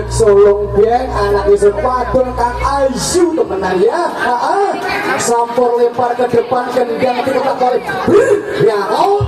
Sulung biang anak isu padun Kang Ayu temenan ya. Sampur lempar ke depan gendang kita kali ya kau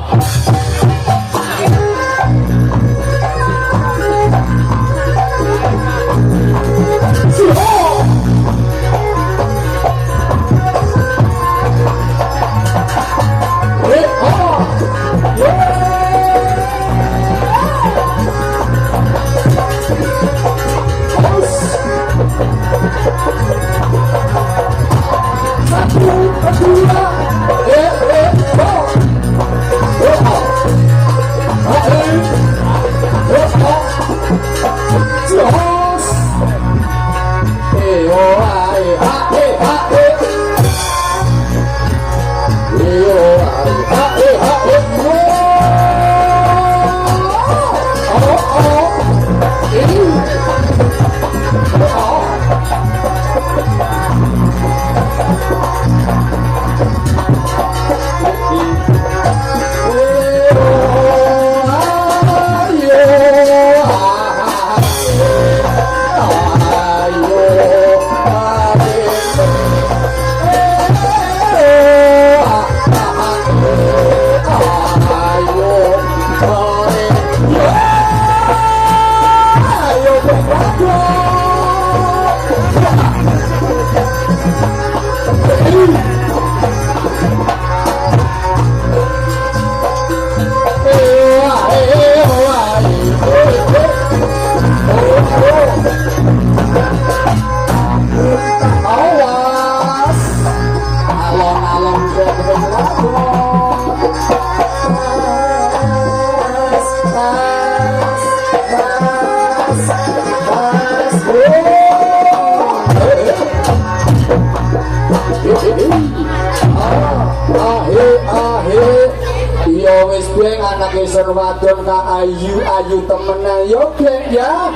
anak isun wadon Kang Ayu temenan yo geng ya.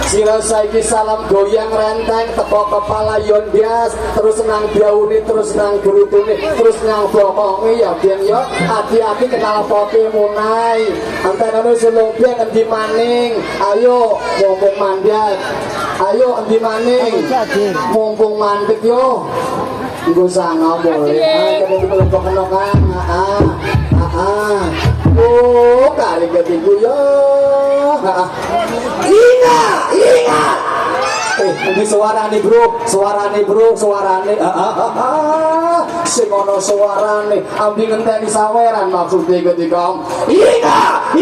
Sila saiki salam goyang renteng teko kepala yon bias terus nang daune terus nang gerutune terus nang bokonge ya geng yo. Hati-hati kenal pote munai antarane sulung biang endi maning. Ayo mumpung mandhat, ayo endi maning mumpung mandhet yo nggo sanga boleh. Ayo kita kena kan. Oh kali ketiga ya. Ingat. Ini suarane bro. Sing ono suarane ambi ngenteni saweran maksudnya ketika ingat.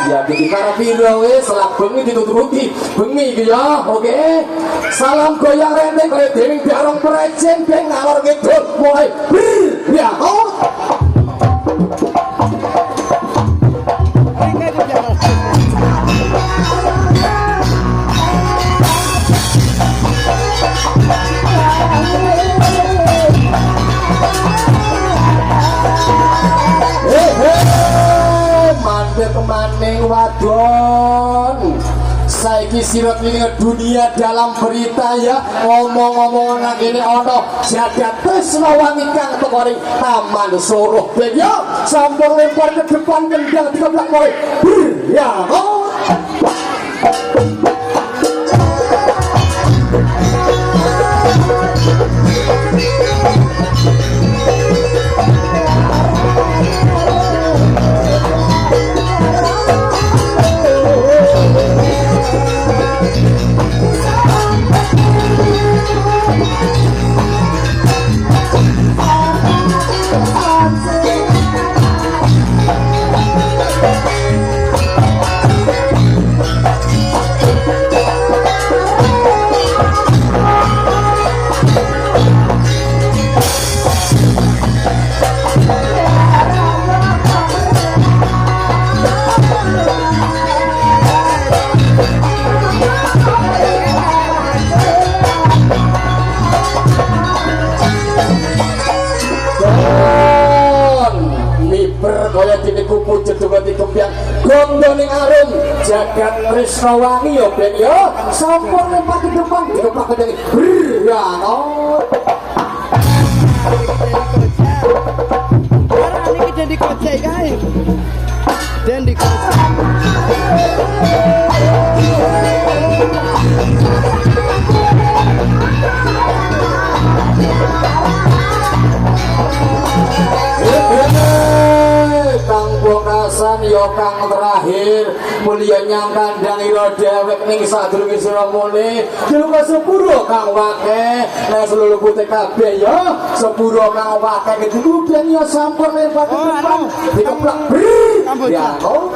Ya di para piro wis selak bengi dituturuti bengi iki ya. Oke. Salam goyang renteng kaya dening barong prejen ben ngalor kidul mulai. Ya. Maning wadon saiki sirot ini dunia dalam berita ya. Ngomong-ngomong nang kene ana jagat tresna wangi kang teko ring Taman Suruh ben yo sampun lempar ke depan kendang dikeblak kowe ya berkaya dini kupu jedungan di kempiang gondoning arum jagat Krisnawangi yo ben yo sampun lempar ke depan dikeplak ke dani beryangot ini dan dikocek guys dan dikocek Kang Bokasan yo kang terakhir mulia nyang kandang ira dhewek ning sadurunge sira mule jero sepuro kang wake nek seluruh putih kabeh yo sepuro kang wake kedudukan yo sampur lempar ke depan dikeplak ya kok